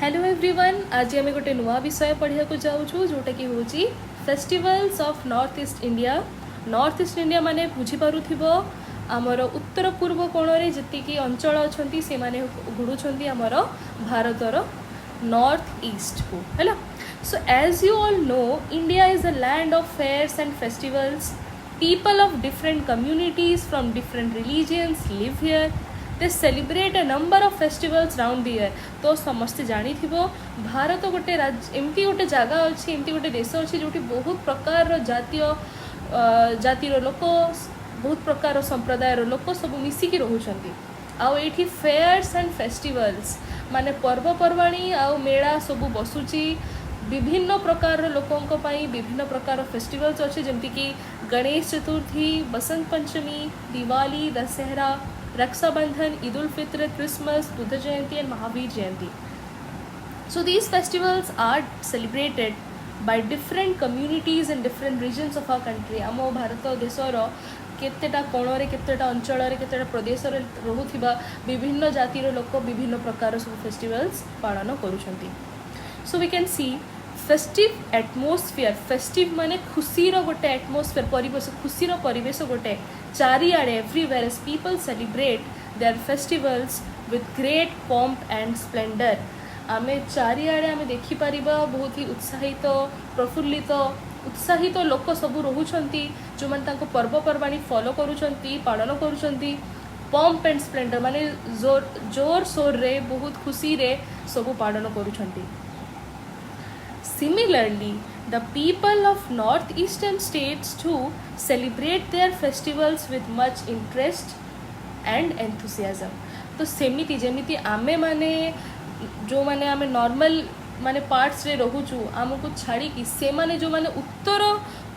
Hello everyone, आज आम गोटे नुआ विषय पढ़ा जाऊँ जोटा कि हूँ festivals of north East India. North East India माने बुझीपार आमर उत्तर पूर्व कोण में जी अंचल अच्छा से गुड़ुंट आमर भारतर नॉर्थ ईस्ट को है। So as you all know, India is a land of fairs and festivals. People of different communities from different religions live here. They celebrate a number of festivals round the year. तो समस्ते जानी भारत गोटे एमती गोटे जगह अच्छी, एमती गोटे देश अच्छी जो बहुत प्रकार जातिर लोक, बहुत प्रकार संप्रदाय लोक सब मिसिकी रोचंती। आउ एठी फेयर्स एंड फेस्टिवल्स माने पर्वपर्वाणी आउ मेला सब बसुची। विभिन्न प्रकार लोकों पाई विभिन्न प्रकार फेस्टिवल्स अच्छे, जमती कि Ganesh Chaturthi, Basant Panchami, Diwali, Dussehra, Raksha Bandhan, Eid ul Fitr, Christmas, Buddha Jayanti and Mahavir Jayanti. So these festivals are celebrated by different communities and different regions of our country. आम भारत देशर केतेटा कोणरे, केतेटा अंचल, केतेटा प्रदेश रोहुथिबा विभिन्न जातिर लोक विभिन्न प्रकार सब फेस्टिवल्स पालन करुछंती. So we can see festive atmosphere. Festive माने खुशीर गोटे एटमोस्फियर, परिवेश, खुशीर परिवेश गोटे चारिआडे everywhere as people celebrate their festivals with great pomp and splendour. आमे चारिआडे आमे देखि परिबा बहुत ही उत्साहित, प्रफुल्लित, उत्साहित लोक सब रोहुछंती जो मन तांको पर्वपर्वाणी फॉलो करुछंती, पालन करुछंती. पॉम्प एंड स्प्लेंडर माने जोर सोर रे, बहुत खुशी रे सब पालन करुछंती. Similarly, the people of northeastern states too celebrate their festivals with much interest and enthusiasm. तो सेमिति जेमिति आमे माने जो माने आमे नॉर्मल माने पार्ट्स रे रोहुचु, आमको छाड़ी कि से माने जो माने उत्तर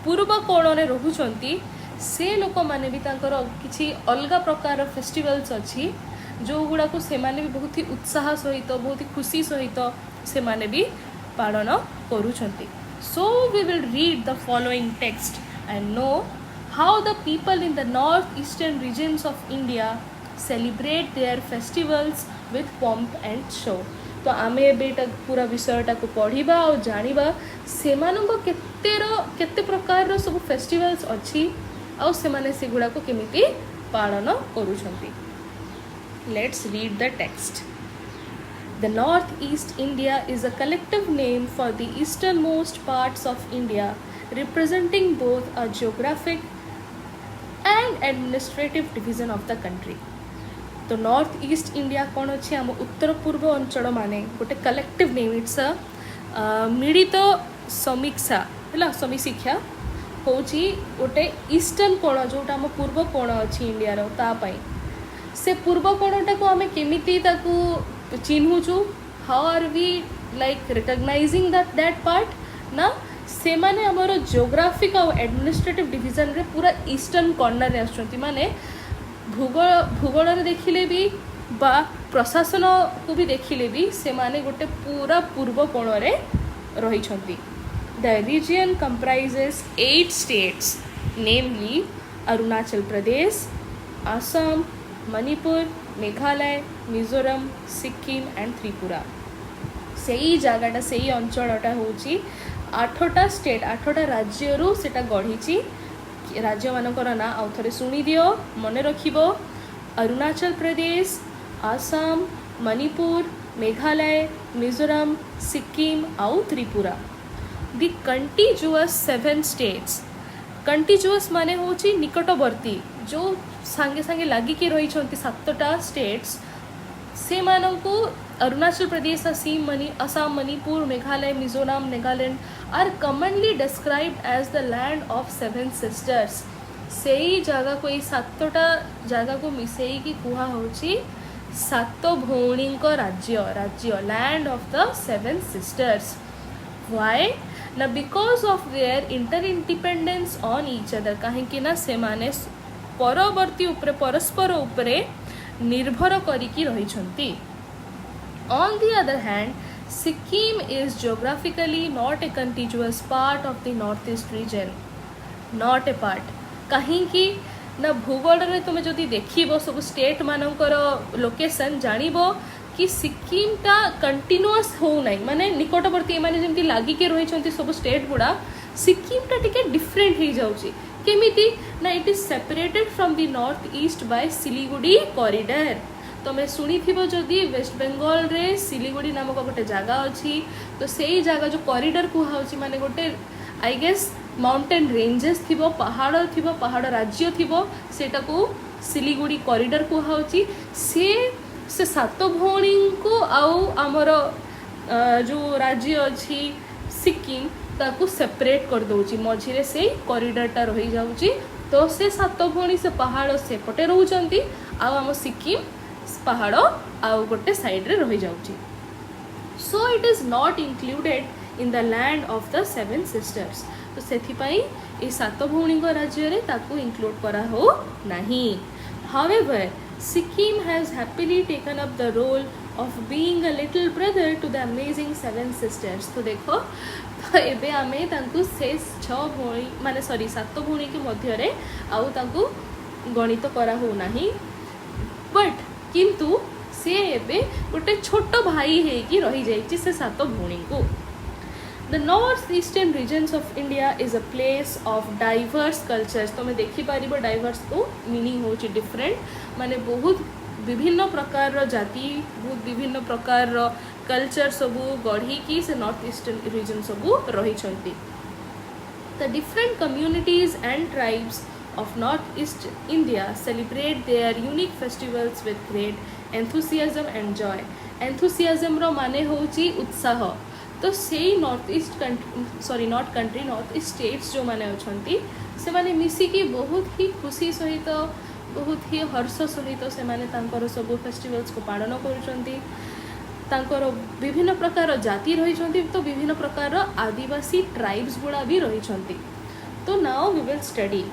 पूर्व कोण रे रोहुचंती से लोक माने भी तांकर किछि अलगा प्रकार फेस्टिवल्स अछि जो गुडा को से माने भी बहुत ही उत्साह सहित, बहुत ही खुशी सहित से माने भी पालन करुछंती. So we will read the following text and know how the people in the northeastern regions of India celebrate their festivals with pomp and show. तो आमे बेटा पूरा विषयटा को पढ़िबा और जानिबा सेमानंको केते प्रकार रो सब फेस्टिवल्स अछि और सेमाने सेगुडा को केमिति पालन करुछंती. Let's read the text. The Northeast India is a collective name for the easternmost parts of India, representing both a geographic and administrative division of the country. तो नॉर्थ ईस्ट इंडिया कौन अच्छे आम उत्तर पूर्व अंचल माने गोटे कलेक्टिव नेम. इट्स अ मिलित समीक्षा है, समीशिक्षा हूँ गोटे ईस्टर्न कोण जोटा आम पूर्व कोण अच्छी इंडिया रो तापाई. से पूर्व कोणटा को आम केमिति ताकू चिन्हुचु, how are we like recognising that part ना से माने हमर जियोग्राफिक और एडमिनिस्ट्रेटिव डिवीजन रे पूरा ईस्टर्न कॉर्नर रे आछंती. माने भूगोल रे देखिले भी बा प्रशासन को भी देखिले भी से माने गोटे पूरा पूर्व कोण रे रही छंती. The region comprises 8 states, namely Arunachal Pradesh, Assam, Manipur, Meghalaya, Mizoram, Sikkim and Tripura. से ही जगटा से ही अंचलटा होची 8टा स्टेट, 8टा राज्य रु सेटा गढ़ी. राज्य मानकर ना आउ थरे सुनी दियो, मने रखिबो. अरुणाचल प्रदेश, आसाम, मणिपुर, मेघालय, मिजोरम, सिक्किम आउ त्रिपुरा. दी कंटिजुअस 7 स्टेट्स. कंटिजुअस माने होची निकटवर्ती, जो सांगे सांगे लागिकी रही 7टा स्टेट्स से मानक Arunachal Pradesh, Assam, Manipur, Meghalaya, Mizoram, Nagaland are commonly described as the land of 7 sisters. से ही जगह को 7टा जगह को मिसेई की कुहा होची 7 भौणी राज्य land of the 7 sisters. Why ना because of their inter independence on each other. कहीं ना से माने परवर्ती उपरे परस्पर उपरे निर्भर करिकी रही छंती. On the other hand, Sikkim is geographically not a contiguous part of the northeast region. Not a part. कहीं ना भूगोल रे तुम जदि देखिबो सब स्टेट मानकर लोकेशन जानिबो कि सिक्किमटा कंटिन्यूअस हो नहीं माने निकटवर्ती माने जेमती लागिके रही सब स्टेट गुड़ा सिक्किमटा टिके डिफरेंट हो जाउची केमिति ना it is separated from the north east by Siliguri corridor तुम शुणी थी जदि वेस्ट बेंगल रे सिलीगुड़ी नामक गोटे जगह अच्छी तो सही जगह जो कॉरिडोर कुहाउची माने गोटे आई गेस माउंटेन रेंजेस थिबो पहाड़ राज्य थिबो सेटा को सिलीगुड़ी कॉरिडोर कुहाउची से सात भौणी को आउ आमर जो राज्य अच्छी सिक्किम ताकू सेपरेट कर दउची मझिरे से कॉरिडोरटा रही जाउची तो से सात भौणी से पहाड़ से पटे रहउचंती आउ आम सिक्किम पहाड़ आउ गोटे साइड रे रही जाउची so it is not included in the land of the seven sisters तो सेथिपाई ए सात भौणी राज्य रे ताकू इंक्लूड करा हो नहीं however Sikkim has happily taken up the role of being a little brother to the amazing seven sisters तो देखो तो एबे आमे तांकु से 6 भौणी माने सॉरी 7 भौणी के मध्य रे आउ तांकु गणित करा हो नाही बट किंतु से एबे गोटे छोट भाई हे कि रही जाईची से 7 भौणी को The north-eastern regions of India is a place of diverse cultures तो मैं देखी पारी diverse को meaning होची different माने बहुत विभिन्न प्रकार जाति बहुत विभिन्न प्रकार कल्चर सबू गढ़ी की से नॉर्थ ईस्टर्न रीजन सबू रही छंती The different communities and tribes of northeast India celebrate their unique festivals with great enthusiasm and joy enthusiasm रो माने होची उत्साह तो से north east north east states जो माने अछंती से माने मिसिकी बहुत ही खुशी सहित बहुत ही हर्ष सहित से माने तांकर सब फेस्टिवल्स को पालन करूछंती तांकर विभिन्न प्रकार जाति रही तो विभिन्न प्रकार आदिवासी ट्राइब्स गुड़ा भी रही तो now we will study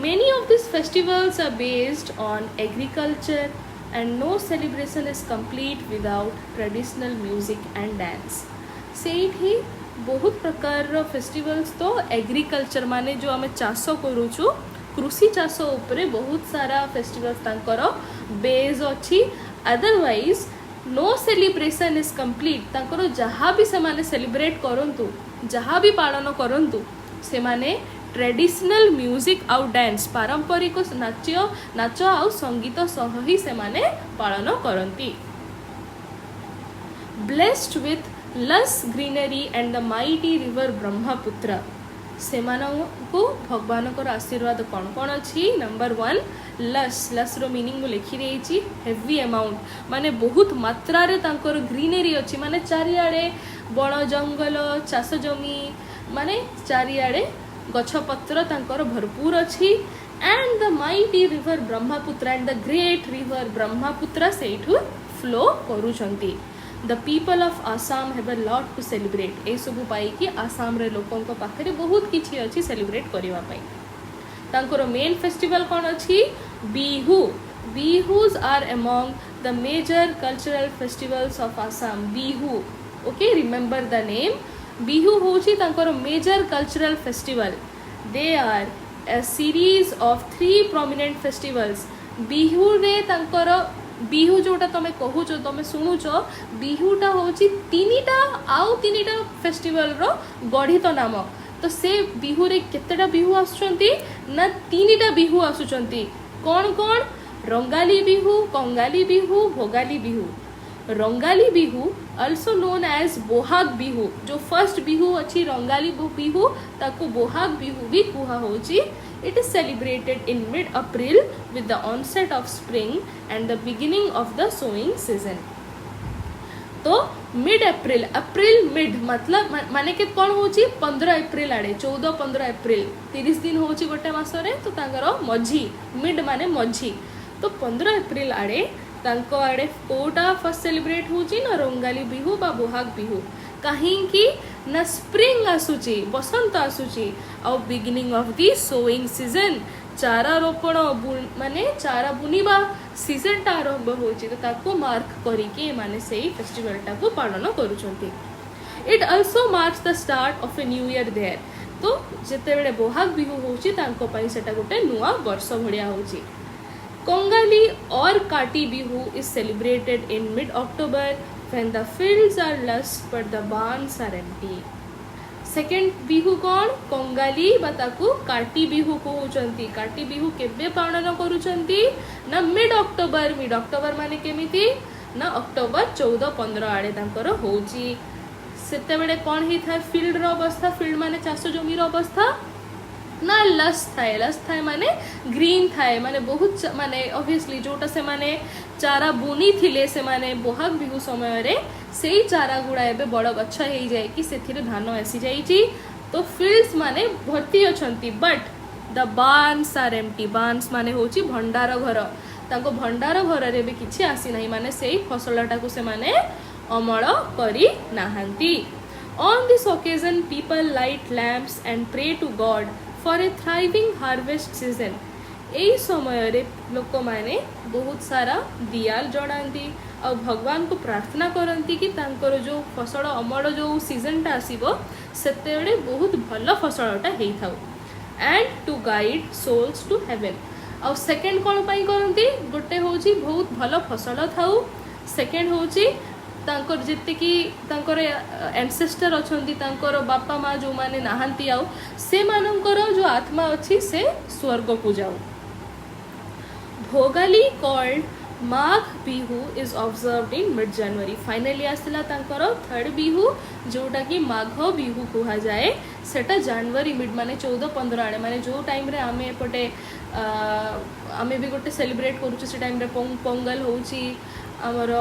many of this festivals are based on agriculture and no celebration is complete without traditional music and dance सेठी बहुत प्रकार फेस्टिवल्स तो एग्रीकल्चर माने जो आम चाष करूचु कृषि चाष उपरे बहुत सारा फेस्टिवल्स तांकर बेस अच्छी otherwise no celebration is complete तांकर जहाँ भी से माने सेलिब्रेट करंतु जहाँ भी पालन करंतु से माने ट्रेडिशनल म्यूजिक आउ डांस पारंपरिक नाच आउ संगीत सह ही से माने पालन करंती ब्लेस्ड विथ लस greenery and the mighty river Brahmaputra से भगवान को आशीर्वाद कौन कौन अच्छी नंबर 1 लस रो मीनिंग मु लिखी रही हेवी अमाउंट माने बहुत मात्रा रे तांकर ग्रीनरी अच्छी माने चारिआडे बण जंगल चाष जमी माने चारिआडे गछपत्र तांकर भरपूर अच्छी and the mighty river Brahmaputra and the great river Brahmaputra सेठू फ्लो करूछंती The people of Assam have a lot to celebrate ए सब पाई कि आसाम रे लोकों को पाखरे बहुत किछि अछि सेलिब्रेट करिवा पाई तांकर मेन फेस्टिवल कोन अछि Bihu Bihus are among the major cultural festivals of Assam Bihu okay remember the name Bihu होछि तांकर major cultural festival they are a series of 3 prominent festivals Bihu रे तांकर बिहू जोटा तुम कहूच तुम शुणुच बिहूटा हूँ तीन फेस्टिवल रो गढ़ित नाम तो से बिहू रे केतेटा बिहू आसुचंती ना 3टा बिहू आसुचंती कौन कौन Rongali Bihu Kongali Bihu Bhogali Bihu Rongali Bihu also known as Bohag Bihu जो फर्स्ट बिहू अच्छी रंगाली बिहू ताको बोहाग बिहू भी कुहा होची It is celebrated in mid-April with the onset of spring and the beginning of the sowing season. तो mid-April mid मतलब माने के कौन होची 15 अप्रैल आड़े 14-15 अप्रैल 30 दिन होची गोटे मासरे तो तांकर मझी मिड माने मझी तो 15 अप्रैल आड़े तांको आड़े कोटा फर्स्ट सेलिब्रेट होची ना रंगाली बिहू बा बोहाग बिहू कहीं ना स्प्रिंग आसुची बसंत आसुची और beginning of the sowing season चारा रोपण माने चारा बुनिबा सीजन टा आरंभ होची तो ताको मार्क करिके माने सेही फेस्टिवल टा को पालन करूछंती it also marks the start of a new year there तो जेते बेले बोहाग बिहू होची तांको पई सेटा गोटे नुवा वर्ष भड़िया होची Kongali or Kati Bihu is celebrated in mid-October when the fields are lush but the barns are empty. Second Bihu कौन कंगाली बाताकू काटी बिहू कहउचंती काटी बिहू केबे पालन करूचंती ना मिड अक्टोबर माने केमिति ना अक्टोबर 14-15 आड़े तांकर होची सेते बेले कोन ही था फील्ड रो अवस्था फील्ड माने चाष जमी रो अवस्था ना लस थाए माने ग्रीन थाए माने बहुत माने ऑब्वियसली जोटा से माने चारा बुनी थिले से माने बोहाग बिहू समय रे सेई चारा गुड़ा एबे बड़ गछ हेई जाय कि सेथिरे धान आसी जाईची तो फील्ड्स माने भर्ती अछंती but the barns are empty barns माने होची भंडार घर ताको भंडार घर रे बे किछि आसी नाही माने सेई फसलटा को से माने अमल करी नाहंती. On this occasion people light lamps and pray to God for a thriving harvest season. एई समय रे लोक माने बहुत सारा दियाल जड़ाती आ भगवान को प्रार्थना करती कि तांकर जो फसल अमल जो सीजनटा आसीबो सेते बेले बहुत भल फसलटा हेई थाउ and to guide souls to heaven. आ सेकेंड कोन पई करंती गोटे होची बहुत भल फसल थाउ सेकेंड होची तांकर जेते कि तांकर एंसेस्टर अछंती तांकर बापा माँ जो माने नाहंती आउ से मानकर जो आत्मा अच्छी से स्वर्ग को जाऊ. Bhogali called Magh Bihu is observed in mid January. Finally आसला तांकर थर्ड बिहू जोटा कि माघ बिहू कहा जाए सेटा जनवरी मिड माने 14-15 आड़े माने जो टाइम रे आमे एपटे आमे भी गोटे सेलिब्रेट करूछु से टाइम रे पोंगल होची हमर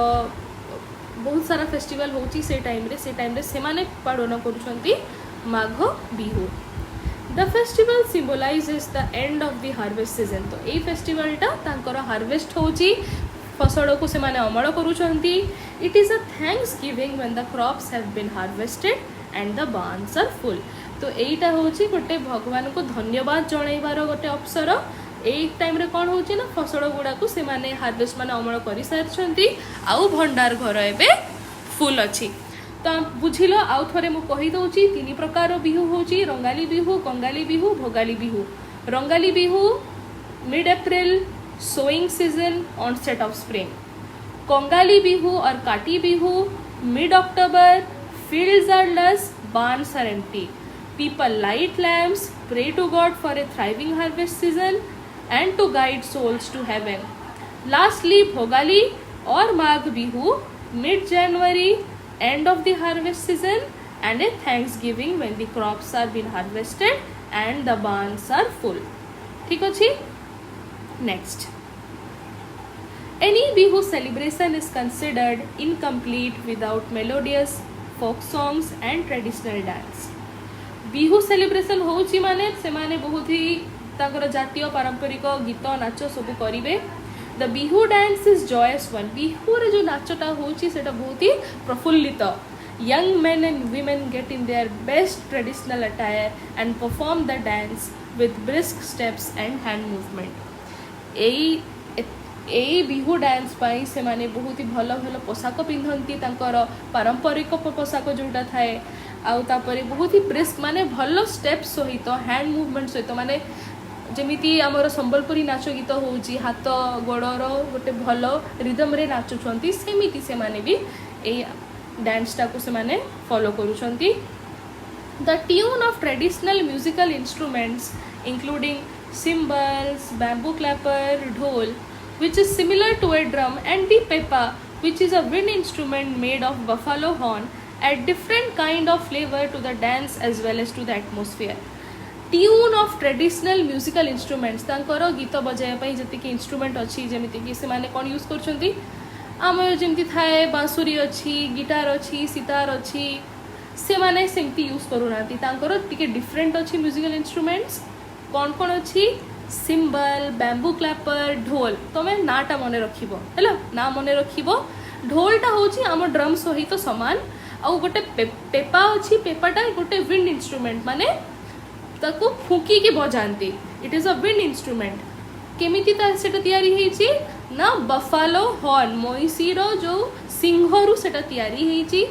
बहुत सारा फेस्टिवल होची से टाइम रे से माने पालन करूछंती Magh Bihu. The festival symbolises the end of the harvest season. तो ये फेस्टिवलटा तांकर हार्वेस्ट होची फसल को से माने अमल करूछंती. It is a thanksgiving when the crops have been harvested and the barns are full. तो एटा होची गोटे भगवान को धन्यवाद जणाइबार गोटे अवसर. एई टाइम रे कोन होची ना फसल गुडा को से माने हार्वेस्ट माने अमल करि सारछंती आउ भंडार घर एबे फुल अछि. तो बुझिलो आउ थरे मु कहि दउची तीन प्रकार बिहू होची Rongali Bihu Kongali Bihu Bhogali Bihu. Rongali Bihu mid April sowing season onset of spring. Kongali Bihu or Kati Bihu mid October fields are lush barns are empty. People light lamps, pray to God for a thriving harvest season and to guide souls to heaven. Lastly, Bhogali or Magh Bihu, mid-January, end of the harvest season and a thanksgiving when the crops are been harvested and the barns are full. ठीक अछि? Next. Any Bihu celebration is considered incomplete without melodious folk songs and traditional dance. Bihu celebration होची माने से माने बहुत ही ताकर जातीय पारंपरिक गीत नाच सब करिवे. The Bihu dance is joyous one. Bihu रे जो नाचटा होची सेटा बहुत ही प्रफुल्लित. Young men and women get in their best traditional attire and perform the dance with brisk steps and hand movement. एई बिहू डांस पाई से माने बहुत ही भल भल पोशाक पिंधंती तांकर पारंपरिक पोशाक जोटा थाए आउ तापरे बहुत ही ब्रिस्क माने भल स्टेप्स सहित हैंड मूवमेंट सहित माने जेमिति आमर संबलपुरी नाच गीत होउची हाथ गोड़र गोटे भल रिदम रे नाचुछंती सेमिति से माने भी ए डांस टाको से माने फॉलो करूछंती. The tune of traditional musical instruments including cymbals, bamboo clapper, dhol, which is similar to a drum, and the pepa, which is a wind instrument made of buffalo horn, add different kind of flavor to the dance as well as to the atmosphere. Tune of traditional musical instruments तांकर गीत बजाय पई जति कि instrument अछि जेमिति कि से माने कोन यूज करछंती आम जेमिति थाए बांसुरी अछि गिटार अछि सितार अछि से माने सेमति यूज करूनाती तांकर टिके डिफरेंट अछि म्यूजिकल इंस्ट्रूमेंट्स कौन कौन अच्छी सिम्बल बैम्बू क्लैपर ढोल तुम्हें नाटा मन रखिबो हैला ना मन रखिबो. ढोलटा होची आम ड्रम सहित तो समान आउ गोटे पेपा अच्छी पेपाटा गोटे विंड इंस्ट्रूमेंट माने ताको फुकी के बजांती. It is a wind instrument. केमिति ता सेटा तयारी हेची ना बफालो हॉर्न मोइसीरो जो सिंहरु सेटा तयारी हेची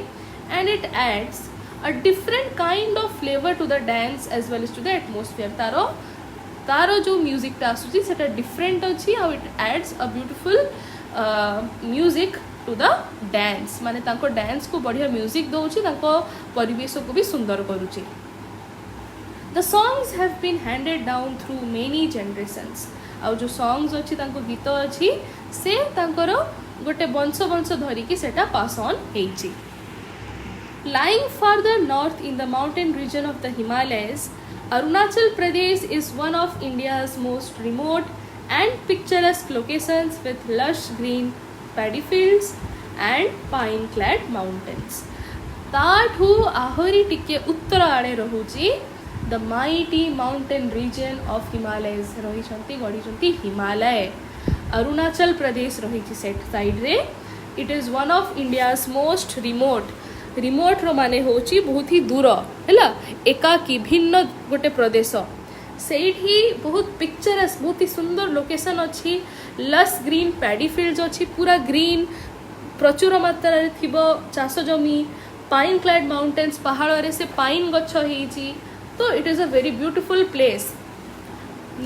and it adds a different kind of flavor to the dance as well as to the atmosphere. तारो तार जो म्यूजिकटा आसूची सेटा डिफरेंट अच्छी आउ it adds a beautiful music to the dance माने तांको डांस को बढ़िया म्यूजिक दउची तांको परिवेश को भी सुंदर करूची. The songs have been handed down through many generations. आउ जो songs अच्छी तांको गीत अच्छी से तांकर गोटे वंश वंश धरिकी सेटा पास ऑन हेची. Lying farther north in the mountain region of the Himalayas, Arunachal Pradesh is one of India's most remote and picturesque locations with lush green paddy fields and pine-clad mountains. ताठू आहरी टिके उत्तर आड़े रहुची the mighty mountain region of Himalayas रही गढ़ी हिमालय. अरुणाचल प्रदेश रही side रे. It is one of India's most remote रो माने होची बहुत ही दूर हैला एकाकी भिन्न गोटे प्रदेश सेठी बहुत पिक्चरस बहुत ही सुंदर लोकेशन अच्छी. लस ग्रीन पैडी फील्ड्स अच्छी पूरा ग्रीन प्रचुर मात्रा रे थिबो चाष जमी. पाइन क्लाड माउंटेन्स पहाड़ रे से पाइन गछ हेची. So it is a very beautiful place.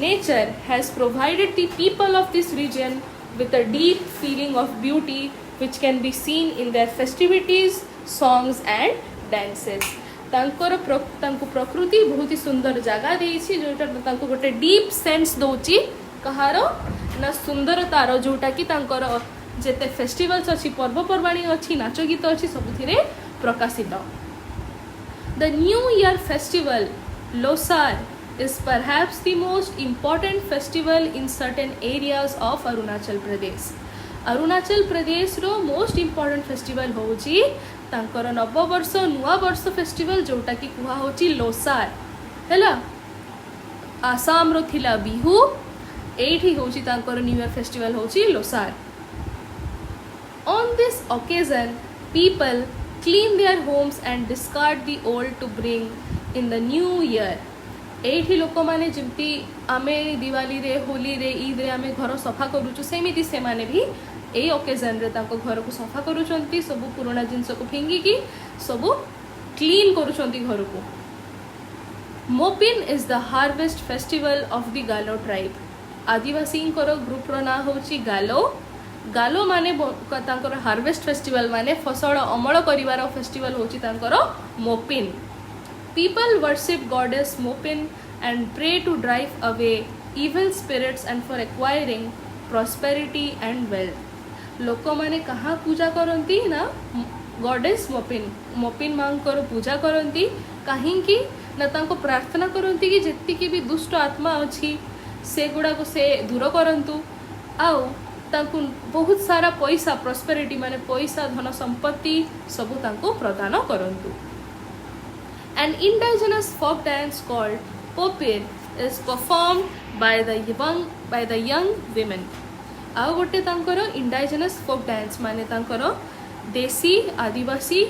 Nature has provided the people of this region with a deep feeling of beauty which can be seen in their festivities, songs and dances. तांको प्रकृति बहुत ही सुंदर जगह देइछि जोटा तांको गोटे deep sense दोछि कहारो ना सुंदरतार जोटा कि तांकर जेते फेस्टिवल्स अछि पर्वपर्वाणी अछि नाच गीत अछि सबुथिरे प्रकाशित. The New Year festival, Losar, is perhaps the most important festival in certain areas of Arunachal Pradesh. Arunachal Pradesh row most important festival होची तांकर नव वर्ष नुआ वर्ष फेस्टिवल जोटा कि कुहा होची लोसार हैला. आसाम रो थिला बिहू एठी होची तांकर न्यू ईयर फेस्टिवल होची Losar. On this occasion, people clean their homes and discard the old to bring in the new year. एठी लोक माने जिमती आमे दिवाली रे होली रे ईद रे आमे घर सफा करूछु सेमिति से माने भी ए ओकेजन रे ताको घर को सफा करूछंती सब पुराना जिंस को फिंगी की सब क्लीन करूछंती घर को. Mopin is the harvest festival of the गालो ट्राइब. आदिवासी ग्रुप रो ना होची गालो. गालो माने तांकर हार्वेस्ट फेस्टिवल माने फसल अमल करिवार फेस्टिवल होची तांकर Mopin. People worship goddess Mopin and pray to drive away evil spirits and for acquiring prosperity and wealth. लोक माने कहाँ पूजा करंती ना गॉडेस मोपिन मांकर पूजा करंती कहीं ना तांको प्रार्थना करंती कि जेतिकी भी दुष्ट आत्मा अछि से गुड़ा को से दूर करंतु आउ तांको बहुत सारा पैसा प्रॉस्पेरिटी माने पैसा धन संपत्ति सब तांको प्रदान करंतु. An indigenous folk dance called Popir is performed by the young women. आउ गोटे तांकर इंडिजिनस फोक डांस माने तांकर देसी आदिवासी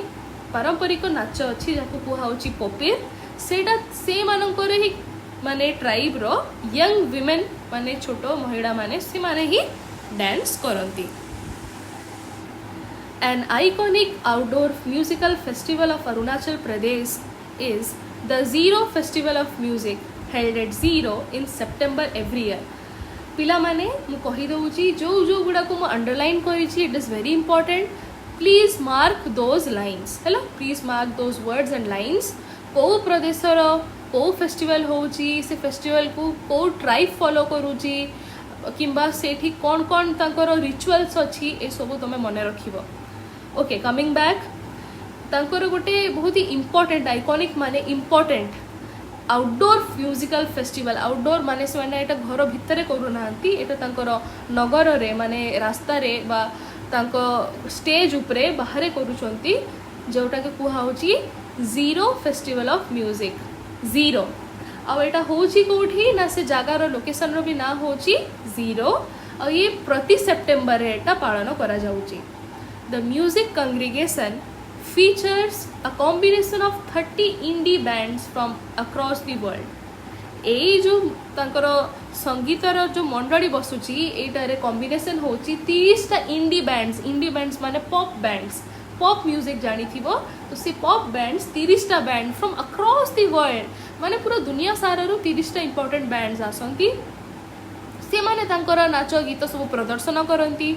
पारंपरिक नाच अछि जाको कुहा होची पोपिर. सेटा से मानकर ही माने ट्राइब रो यंग विमेन माने छोटो महिला माने से माने ही dance करंती. An iconic outdoor musical festival of Arunachal Pradesh is the Zero Festival of Music held at Zero in September every year. पिला माने मु कहि दउची जो गुडा को मु अंडरलाइन करिछि it is very important. Please mark those lines hello please mark those words and lines. को प्रदेश रो को फेस्टिवल होची से फेस्टिवल को ट्राइब फॉलो करूची किंबा सेठी कौन कौन तांकर रिचुअल्स अच्छी ए सब तुम मन रखिबो. ओके कमिंग बैक तांकर गोटे बहुत ही इंपोर्टेंट आइकॉनिक माने important outdoor musical festival. Outdoor माने से माने एटा घर भितरे करू नांती एटा तांकर नगर रे माने रास्ता रे बा तांको स्टेज उपरे बाहरे करूचंती जोटा के कुहा होची Ziro festival of music. Ziro आ एटा होची कोठी ना से जगार लोकेशन रो भी ना होची जीरो और ये प्रति सेप्टेम्बर रे एटा पालन करा जाउची. The music congregation features a combination of 30 indie bands from across the world. ए जो तांकर संगीतर जो मंडली बसुची एटारे कॉम्बिनेशन होची 30 टा इंडी बैंड्स माने पॉप बैंड्स. पॉप म्यूजिक जानी थी वो तो से पॉप बैंड्स 30 टा banned from across the world माने पूरा दुनिया सारा 30टा इंपोर्टेंट बैंड्स आसंती से माने तांकर नाच गीत सब प्रदर्शन करती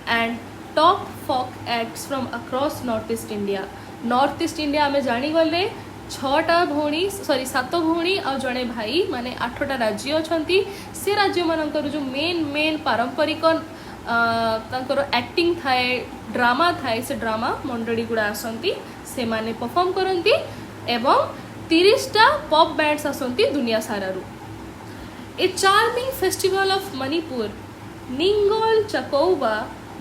and top folk acts from across North East India आम जानीगले 6टा भौणी सॉरी 7 भौणी आ जड़े भाई माने 8टा राज्य अच्छा से राज्य मानकर जो मेन पारंपरिक एक्टिंग थाए ड्रामा थाए से ड्रामा मंडली गुड़ा आसंती से माने परफॉर्म करती एवं 30टा पॉप बैंड्स आसंती दुनिया सारारू। A charming festival of Manipur Ningol Chakouba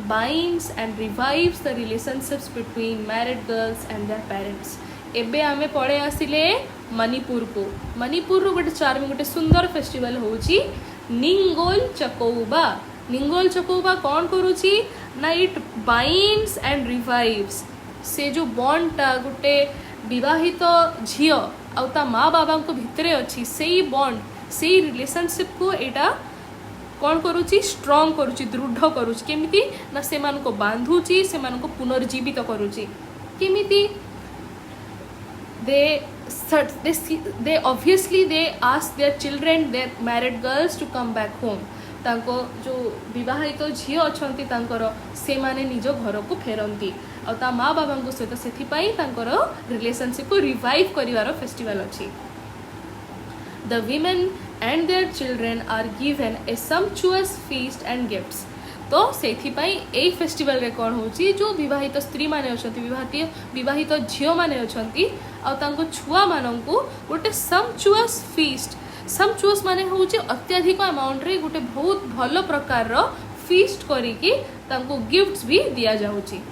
binds and revives the relationships between married girls and their parents। एबे आमे पड़े आसिले मणिपुर को मणिपुर गोटे चार्मिंग गोटे सुंदर फेस्टिवल होची निंगोल चकौबा कौन करूची ना इट बाइंड्स एंड रिवाइव्स से जो बॉन्डटा गोटे विवाहित झियो आ ता माँ बाबा को भितरे अच्छी से बॉन्ड से रिलेशनशिप को एटा कौन करुची स्ट्रॉन्ग करुची दृढ़ करुची केमिति ना से मान को बांधुची से मान को पुनर्जीवित करुची केमिति they obviously they ask their children their married girls to come back home तांको जो विवाहित झियो अछंती तांकर से माने निज घर को फेरंती आ ता माँ बाबा को सहित सेथि पई तांकर रिलेशनशिप को रिवाइव करिवार फेस्टिवल अछि। The women and their children are given a sumptuous feast and gifts। तो सेथिपाई ए फेस्टिवल रे कोन होची जो विवाहित स्त्री माने अछंती विवाहित झियो माने अछंती आ तांको छुआ मानंकु गोटे सम्चुअस फीस्ट सम्चुअस माने होची अत्यधिक अमाउंट रे गोटे बहुत भलो प्रकार रो फीस्ट करिकि तांको गिफ्ट्स भी दिया जाउची।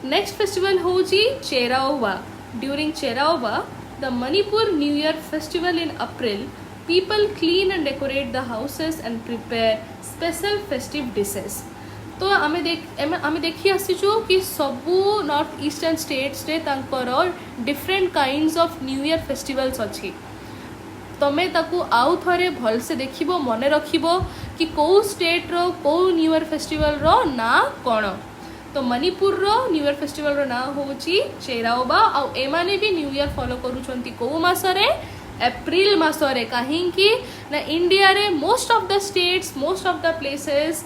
नेक्स्ट फेस्टिवल होची Cheiraoba. During Cheiraoba the Manipur New Year festival in April, people clean and decorate the houses and prepare special festive dishes। तो आमे देखी आसीचु कि सबू नॉर्थ ईस्टर्न स्टेट्स रे तांकर different kinds of new year festivals अछि। तमे ताकू आउ थरे भल से देखिबो मने रखिबो कि को स्टेट रो को न्यू ईयर फेस्टिवल रो ना कोन। तो मणिपुर रो न्यू ईयर फेस्टिवल रो ना होची चेराओबा आ एमाने भी न्यू ईयर फॉलो करूछंती को मासरे एप्रिल मासरे काहेकि ना इंडिया रे most of the states most of the places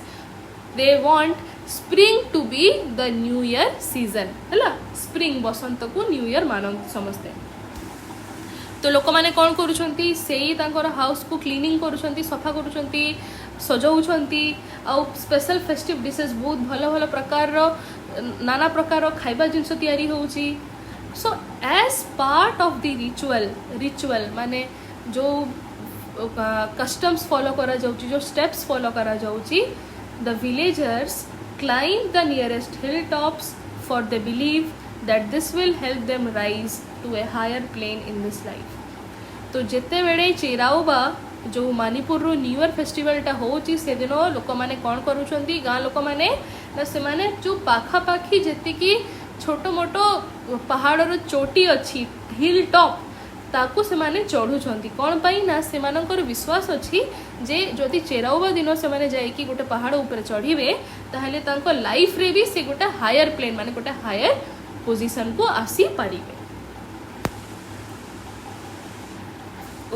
they want spring to be the new year season हला स्प्रिंग बसंत को न्यू ईयर मानंती समस्ते। तो लोक माने कोन करूछंती सेही तांकर हाउस को क्लीनिंग करूछंती सफा करूछंती सजाउछंती आ स्पेशल फेस्टिव डिशेस बहुत भलो भलो प्रकार रो नाना प्रकार रो खाइबा जिंस तयारी होउची। So as part of the ritual माने जो कस्टम्स फॉलो करा जाउची जो स्टेप्स फॉलो करा जाउची the villagers climb the nearest hill tops for they believe that this will help them rise to a higher plane in this life. तो जेते बेड़े चेराओबा जो मणिपुर रो न्यू ईयर फेस्टिवलटा होची से दिन लोक माने कोन करूछंती गाँ लोक माने ना से माने जो पाखा पाखी जेते कि छोटो मोटो पहाड़ रो चोटी अछि हिल टॉप ताकू से माने चढ़ुछंती कोन पई ना से मानकर विश्वास अछि जे जदि चेराओबा दिन से माने जाय कि गोटे पहाड़ ऊपर चढ़िबे ताहले तांको लाइफ रे भी से गोटे हायर प्लेन माने गोटे हायर पोजीशन को आसी पारिबे।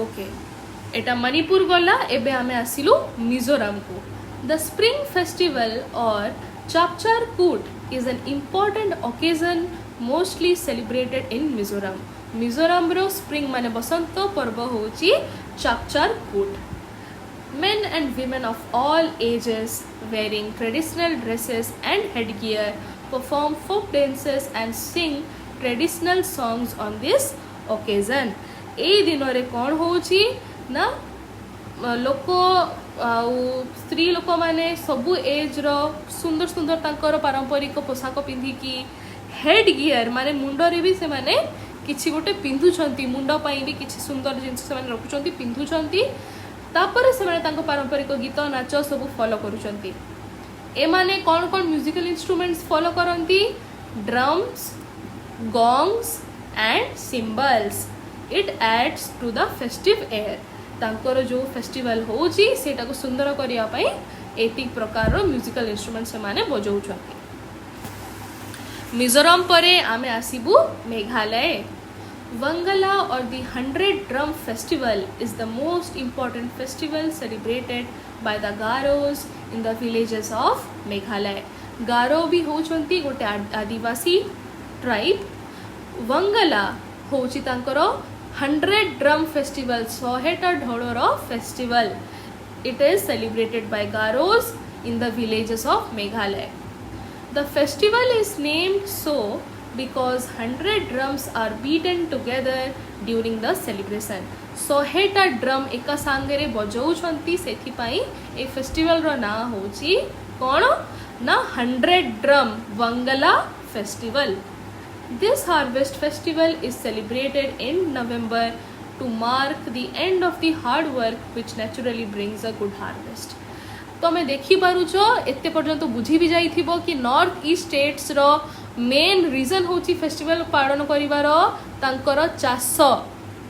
ओके एटा मणिपुर गला एबे आमे आसिलु मिजोरम को। द स्प्रिंग फेस्टिवल और Chapchar Kut is an important occasion mostly celebrated in Mizoram. Mizoram रो स्प्रिंग माने बसंत पर्व होची चापचार कूट। Men and women of all ages wearing traditional dresses and headgear perform folk dances and sing traditional songs on this occasion। ए दिन रे कौन होची ना लोक स्त्री लोक माने सबु एज रो सुंदर सुंदर तांकर पारंपरिक पोशाक पिंधिकी हेड गियर माने मुंडो रे भी से माने किछि गोटे पिंधुछंती मुंडो पई भी किछि सुंदर जिंस से माने रखुछंती पिंधुछंती तापर से माने तांको पारंपरिक गीत नाच सब फॉलो करूछंती। ए माने कोन कोन म्यूजिकल इंस्ट्रूमेंट्स फॉलो करंती drums gongs and cymbals. It adds to the festive air. तांकर जो फेस्टिवल होची सेटा को सुंदर करिया पई एतिक प्रकार रो म्यूजिकल इंस्ट्रूमेंट से माने बजाउछंती। मिजोरम परे आमे आसीबु Meghalaya. Vangala or the 100 Drum Festival is the most important festival celebrated by the Garos in the villages of Meghalaya. Garo भी होचंती गोटे आदिवासी ट्राइब. Vangala होची तांकर 100 Drum Festival 100टा ढोलर festival. It is celebrated by Garos in the villages of Meghalaya. The festival is named so because 100 drums are beaten together during the celebration. 100टा drum एका सांगरे बजाउछंती सेथि पई ए फेस्टिवल रो ना होची कोन ना 100 drum Vangala festival. This harvest festival is celebrated in November to mark the end of the hard work which naturally brings a good harvest. तमें देखी पारुछ एते पर्यंत बुझी भी जाइथिबो कि नॉर्थ ईस्ट स्टेट्स रो मेन रीजन होची फेस्टिवल पालन करिवार तांकर चाष.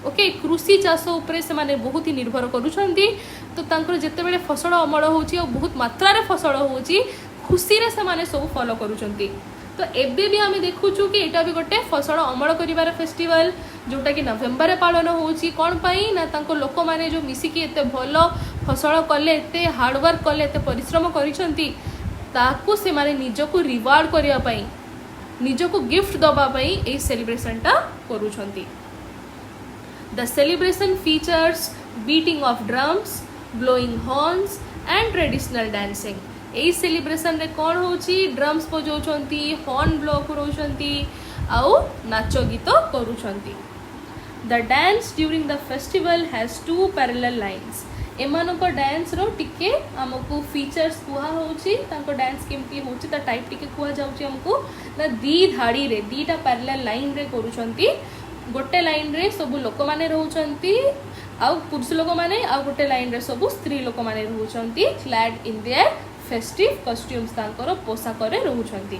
ओके कृषि चाष उपरे से माने बहुत ही निर्भर करूछंती. तो तांकर जेते बेले फसल अमल होची और बहुत मात्रा रे फसल होची खुशी रे से माने सब फॉलो करूछंती. तो एबे भी आम देखुचु कि एटा भी गोटे फसल अमल करिवार फेस्टिवल जोटा कि नवेम्बर रे पालन होची. कोन पई ना तांको लोक माने जो मिसिकी एते भलो फसल कले एते हार्डवर्क कले एते परिश्रम करिसंती ताकू से माने निजको रिवार्ड करिया पई निजको गिफ्ट दबा पई ए सेलिब्रेशन टा करूछंती. The celebration features beating of drums, blowing horns and traditional dancing. ए सेलिब्रेशन रे कोन होची ड्रम्स बजाउछंती, हॉर्न ब्लो करूछंती आउ नाच गीत करूछंती. The dance during the festival has two parallel lines. एमानको डांस रो टिके हमको फीचर्स कुहा होची तांको डांस केमती होची ता टाइप टिके कुहा जाउची हमको ना दी धाड़ी रे दीटा पैरेलल लाइन रे करूछंती. गोटे लाइन रे सब लोक माने रहउछंती आउ पुरुष लोक माने आउ गोटे लाइन रे सब स्त्री लोक माने रहउछंती clad in their festive costumes तांकर पोशाक रे रहउछंती.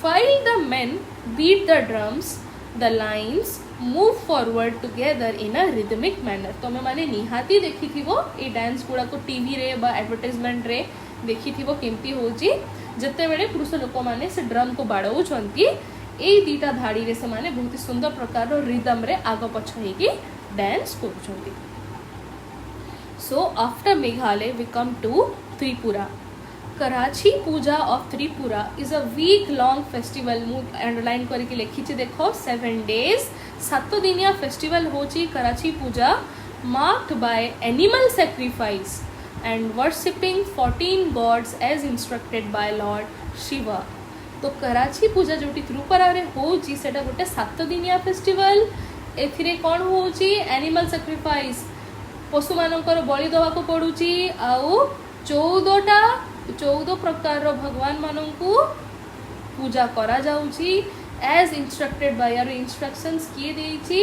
While the men beat the drums, the lines move forward together in a rhythmic manner. तमे माने निहाती देखिथिबो ए डांस गुडा को टीवी रे बा एडवर्टाइजमेंट रे देखिथिबो केमती होची जते बेले पुरुष लोक माने से ड्रम को बाडौछंती ए दीटा धाड़ी रे से माने बहुत ही सुंदर प्रकार रो रिदम रे आगो पछ हेकी dance करूछंती. So after Meghalaya we come to Tripura. Karachi Puja of Tripura is a week-long festival. मु अंडरलाइन करके लिखी देखो 7 days 7 दिनिया फेस्टिवल होची कराची पूजा marked by animal sacrifice and worshipping 14 gods as instructed by Lord Shiva. तो कराची पूजा जोटी त्रिपुरा रे होची सेटा गोटे 7 दिनिया फेस्टिवल. एथिरे कोन होची एनिमल सैक्रिफाइस पशु मानकर बलि दवाको पडुची आउ 14 प्रकार भगवान मानंकु पूजा करा जाउची as instructed by your instructions किए देइची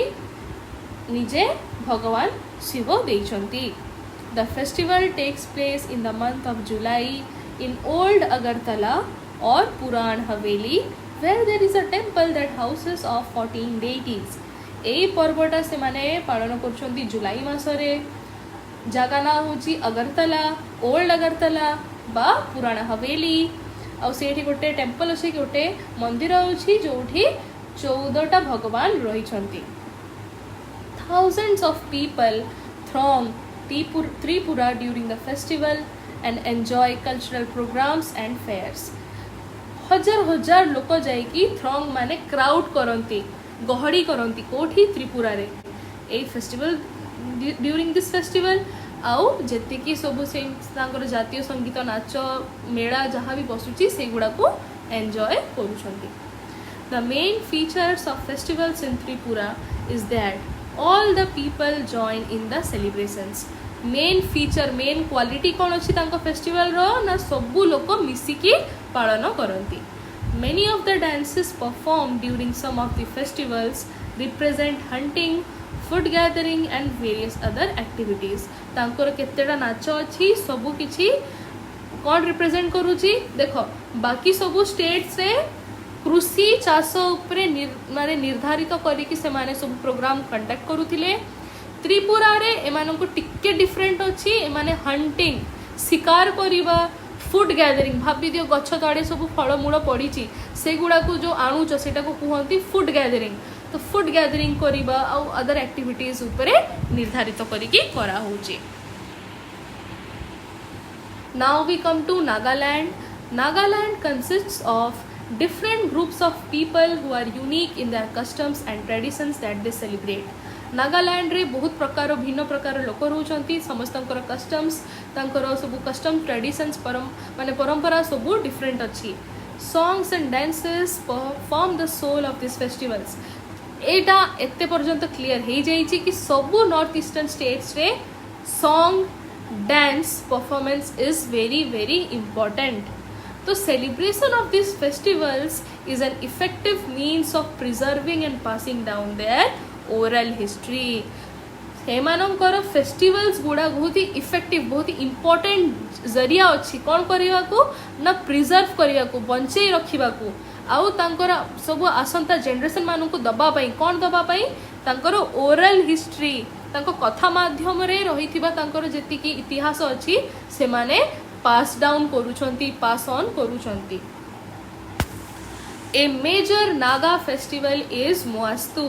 निजे भगवान शिव देइछंती. The festival takes place in the month of July in old Agartala or Puran Haveli where there is a temple that houses of 14 deities. ए पर्वटा से माने पालन करछंती जुलाई मासरे. जगह ना होची अगरतला, ओल्ड अगरतला बा पुराण हवेली. आ सेठी गोटे टेंपल अछि गोटे मंदिर अछि जोठी 14टा भगवान रहिछंती. Thousands of people throng Tripura during the festival and enjoy cultural programs and fairs. हजार लोक जाइकी थ्रंग माने क्राउड करंती गहड़ी करंती कोठी त्रिपुरा रे ए फेस्टिवल ड्यूरिंग दिस फेस्टिवल आउ जेतिकी सब से तांकर जातीय संगीत नाच मेला जहाँ भी बसुची से गुड़ा को एंजॉय करूछंती. The main features of festivals in Tripura is that all the people join in the celebrations. Main feature main quality कौन अच्छी तांको फेस्टिवल रो ना सबू लोक मिसिकी पालन करंती. Many of the dances performed during some of the festivals represent hunting, food gathering and various other activities. तांकर केतेटा नाच अछि सबु किछि कोन रिप्रेजेंट करूची देखो बाकी सबु स्टेट्स रे कृषि चाष उपरे माने निर्धारित करिकि से माने सब प्रोग्राम कंडक्ट करूथिले. त्रिपुरा रे एमाननको टिके डिफरेंट अछि. एमाने हंटिंग शिकार करिबा फूड गैदरिंग भाभी दियो गछ तड़े सब फलमूल पड़ी से गुड़ा को जो आणुच से कहती फूड गैदरिंग तो फूड गैदरिंग करिबा आउ अदर एक्टिविटीज उपरे निर्धारित करिकी करा होची. Now we come to Nagaland. Nagaland consists of different groups of people who are unique in their customs and traditions that they celebrate. Nagaland रे बहुत प्रकार भिन्न प्रकार लोक रोचंती. समस्तंकर कस्टम्स तांकर सब कस्टम ट्रेडिशंस माने परंपरा सब डिफरेंट अच्छी. Songs and dances form the soul of this festivals. एटा एते पर्यंत क्लियर हो जाइए कि सबू नॉर्थ ईस्टर्न स्टेट्स रे song dance performance is very important. So celebration of these festivals is an effective means of preserving and passing down their oral history. हेमानंकर festivals गुड़ा बहुत ही इफेक्टिव बहुत ही इम्पोर्टेंट जरिया अच्छी कौन करने को ना प्रिजर्व करने को बंचे रखा को आउ तांकर सब आसंता जनरेशन मानू दबापाई कौन दबापाई तांकर ओरल हिस्ट्री तांको कथा माध्यम रे रहिथिबा तांकर जेतिकी इतिहास अछि से माने पास डाउन करूछंती पास ऑन करूछंती. ए मेजर नागा फेस्टिवल इज मोआस्तु.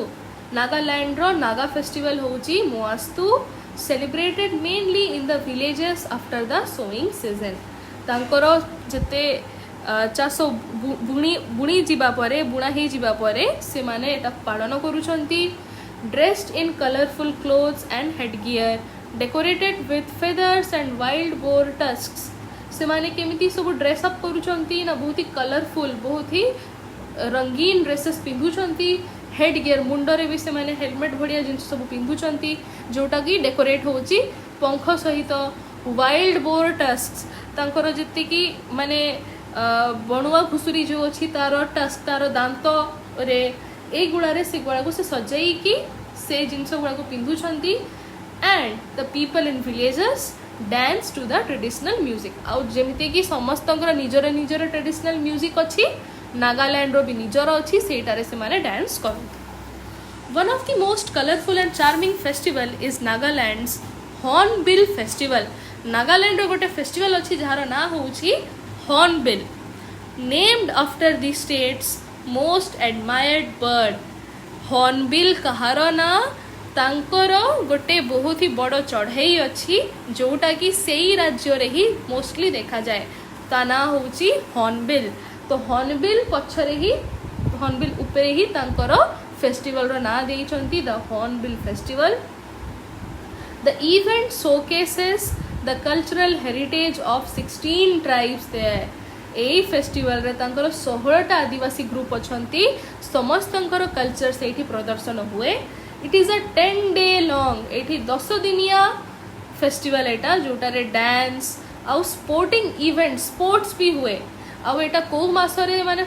नागालैंड रो नागा फेस्टिवल होची मोआस्तु celebrated mainly in the villages after the sowing season. तांकर जते चाष बुणी जीवा परे बुणा ही जीवा परे से माने एटा पालन करूछंती. Dressed in colorful clothes and headgear, decorated with feathers and wild boar tusks. से माने केमिति सब ड्रेस अप करूछंती ना बहुत ही कलरफुल बहुत ही रंगीन ड्रेसेस पिंधुछंती. हेड गियर मुंडरे भी से माने हेलमेट भड़िया जिन सब पिंधुछंती जोटा की डेकोरेट होची पंख सहित. वाइल्ड बोर टस्क्स तांकर जति की माने बणुआ घुसुरी जो अछि तार टस्क तार दांत रे ए गुड़ारे से गुड़ा को से सजाई की से जिनस गुड़ा को पिंधुछंती. And the people in villages dance to the traditional music. आउ जेमिति की समस्तंकर निजर निजर ट्रेडिशनल म्यूजिक अछि नागालैंड रो भी निजर अछि सेटारे से माने डांस करती. One of the most colourful and charming festival is Nagaland's hornbill festival. Nagaland रो गोटे फेस्टिवल अछि जहार ना होछि hornbill. Named after the states most admired bird. Hornbill कहार ना तांकर गोटे बहुत ही बड़ चढ़ई अच्छी जोटा कि सेई राज्य रे ही मोस्टली देखा जाए ता ना होची हॉर्नबिल. तो हॉर्नबिल पछरे ही हॉर्नबिल उपरे ही तांकर फेस्टिवल रो ना देइछंती the hornbill festival. The event showcases the cultural heritage of 16 tribes there. एई फेस्टिवल रे तांकर 16टा आदिवासी ग्रुप अछंती समस्तंकर कल्चर सेठी प्रदर्शन हुए. It is a 10 day long एठी 10 दिनिया फेस्टिवल एटा जोटा रे डांस आउ स्पोर्टिंग इवेंट स्पोर्ट्स भी हुए. आउ एटा को मास रे माने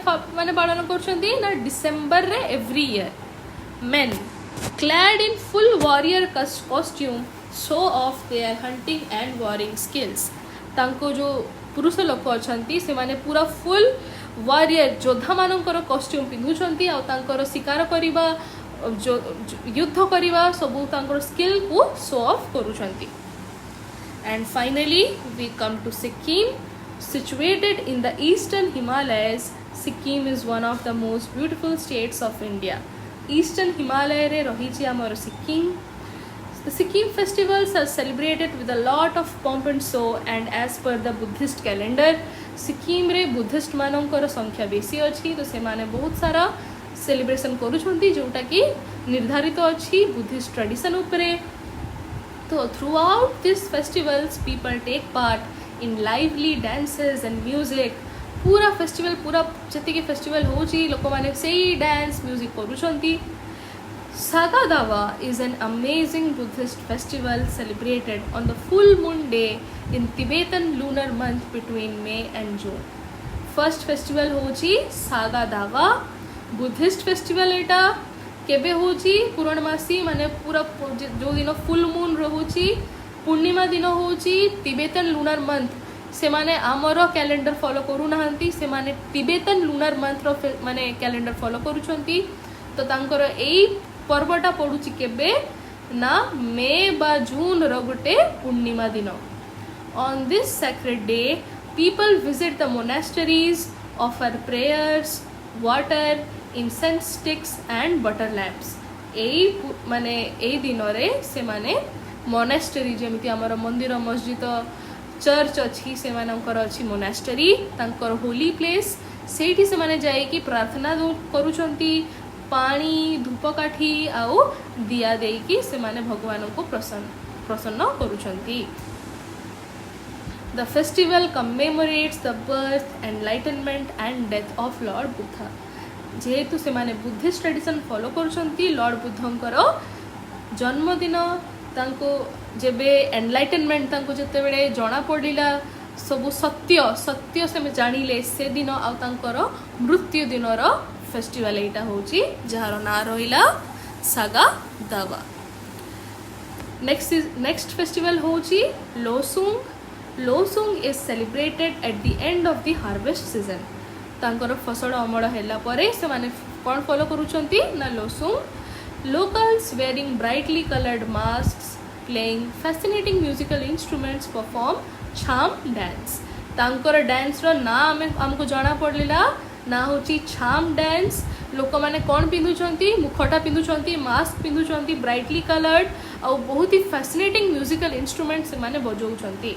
पालन करछंती ना डिसेंबर रे every year. Main clad in full warrior costume show off their hunting and warring skills. तांको जो पुरुष लोक अछंती से माने पूरा फुल वारियर योद्धा मानकर कॉस्ट्यूम पिंधुछंती आ तांकर शिकार करिबा जो युद्ध करिबा सबु तांकर स्किल को शो ऑफ करूछंती. And finally we come to Sikkim. Situated in the eastern Himalayas, Sikkim is one of the most beautiful states of India. Eastern Himalaya re रही आमर Sikkim. The Sikkim festivals are celebrated with a lot of pomp and show and as per the Buddhist calendar. Sikkim रे Buddhist मानकर संख्या बेसी अच्छी तो से माने बहुत सारा सेलिब्रेशन करूछंती जोटा कि निर्धारित अच्छी बुद्धिस्ट ट्रेडिशन उपरे. तो throughout this festivals people take part in lively dances and music. पूरा फेस्टिवल पूरा जति फेस्टिवल होची लोक माने सेई डांस म्यूजिक करूछंती. Saga Dawa is an amazing Buddhist festival celebrated on the full moon day in Tibetan lunar month between May and June. First festival होची Saga Dawa Buddhist festival एटा केबे होची पूर्णमासी माने पूरा जो दिन फुल मून रहुची पूर्णिमा दिन होची तिबेटन लुनार मंथ से माने आमर कैलेंडर फॉलो करू नाहंती से माने तिबेटन लुनार मंथ रो माने कैलेंडर फॉलो करूछंती. तो तांकर एई पर्वटा पड़ुची केबे ना मे बा जून रो गोटे पूर्णिमा दिन. On this sacred day people visit the monasteries, offer prayers, water, incense sticks and butter lamps माने ए दिन से माने मोनास्टरी जमी आमर मंदिर मस्जिद चर्च अच्छी से अच्छी मोनास्टरी तांकर होली प्लेस से माने जाइकी प्रार्थना करुचंती पानी धूपकाठी आउ दिया देकी से माने भगवान को प्रसन्न करुचंती। The festival commemorates the birth, enlightenment and death of Lord Buddha. जेहेतु से माने बुद्धिस्ट ट्रेडिशन फॉलो करुचंती लॉर्ड बुद्धंकर जन्मदिन तांको जेबे एनलाइटनमेंट तांको जते बेले जणा पड़िला सब सत्य सत्य से जानिले से दिन आ तांकर मृत्यु दिनर फेस्टिवल एटा होची जहार ना रहिला सागा दावा। नेक्स्ट फेस्टिवल होची Losoong. Losoong is celebrated at the end of the harvest season. तांकर फसल अमल हैला परे से माने कोन फॉलो करूचंती ना Losoong. Locals wearing brightly coloured masks playing fascinating musical instruments perform Chaam dance. तांकर डांस रो ना हमको जाना पड़लिला ना होची छाम डांस। लोक माने कौन पिंधुचंती मुखटा पिंधुचंती मास्क पिंधुचंती ब्राइटली कलर्ड और बहुत ही फैसिनेटिंग म्यूजिकल इंस्ट्रूमेंट से माने बजाउचंती।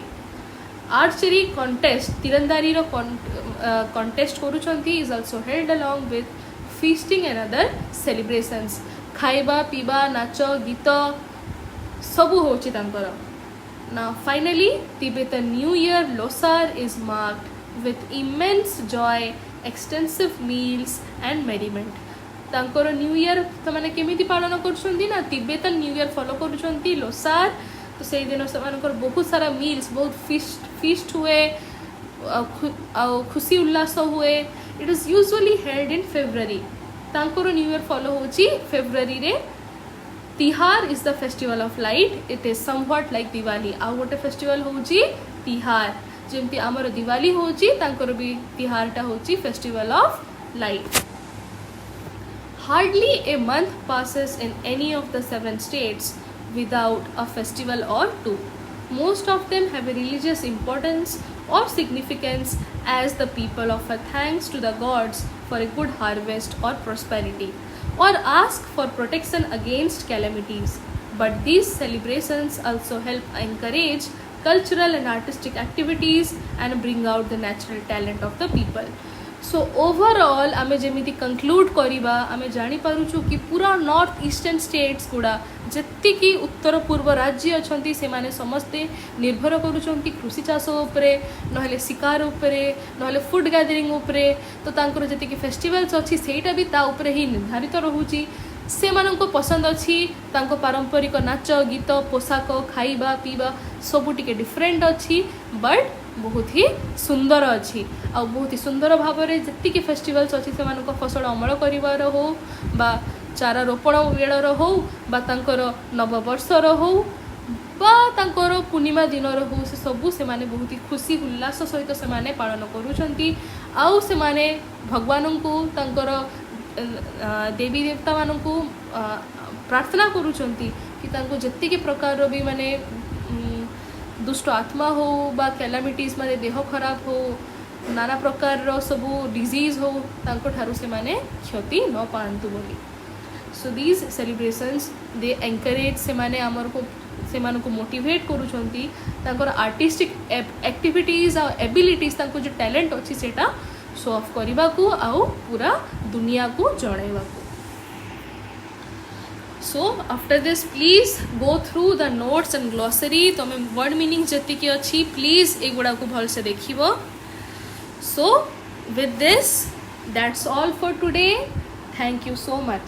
आर्चरी कॉन्टेस्ट तीरंदारी रो कॉन्टेस्ट करुचंती is also held along with feasting and other celebrations. खाइबा पीबा नाच गीत सबू होची तांकर। Now finally Tibetan New Year Losar is marked with immense joy, extensive meals and merriment. तांकर न्यू ईयर तो माने केमिति पालन करछंती ना तिब्बतन न्यू ईयर फॉलो करछंती लोसार। तो से दिन से मानकर बहुत सारा मील्स बहुत फीस्ट हुए खुशी उल्लास हुए। It is usually held in February. तांकर न्यू ईयर फॉलो होची फेब्रुअरी रे। Tihar is the festival of light. It is somewhat like Diwali. आ गोटे फेस्टिवल होची तिहार जेमती आमर दिवाली होची तांकर भी तिहारटा होची festival of light. Hardly a month passes in any of the 7 states without a festival or two. Most of them have a religious importance or significance as the people offer thanks to the gods for a good harvest or prosperity, or ask for protection against calamities. But these celebrations also help encourage cultural and artistic activities and bring out the natural talent of the people. So overall आमे जेमिति conclude करिबा आमे जानि पारुछु कि पूरा north eastern states गुडा जत्ति कि उत्तर पूर्व राज्य अछंती से माने समस्ते निर्भर करूछंती कृषि चाष उपरे नहले शिकार उपरे नहले फूड गैदरिंग उपरे। तो तांकर जति कि फेस्टिवल्स अछि सेटा भी ता उपरे ही निर्धारित रहुची। से मानको पसंद अछि तांको पारंपरिक नाच गीत पोशाक खाइबा पीबा सबु टिके डिफरेंट अछि बट बहुत ही सुंदर अच्छी आ बहुत ही सुंदर भाव में जी कि फेस्टिवल्स अच्छी से फसल अमल कर हो बा चारा रोपण बेलर हो बा तांकर नववर्षर हो बा तांकर पूर्णिमा दिनर हो से सबू से माने बहुत ही खुशी उल्लास सहित से माने पालन करुछंती। आउ से माने भगवान को तांकर देवी देवता मान को प्रार्थना करुछंती कि तांको जत्ति के प्रकार भी माने दुष्ट आत्मा हो बा कैलामिटीज माने देह खराब हो नाना प्रकार रो सबू डिजीज हो तांको ठारू से माने क्षति न पांतु बोली। So these celebrations they encourage से माने आमर को से मान को मोटिवेट करुछंती तांकर आर्टिस्टिक एक्टिविटीज आ एबिलिटीज तांको जो टैलेंट अछि सेटा शो ऑफ करबा को आ पूरा दुनिया को जणाइबा को। So after this please go through the notes and glossary। तो मैं वर्ड मीनिंग जति की अच्छी प्लीज एगुड़ा को भल से देखिबो। So with this that's all for today। Thank you so much।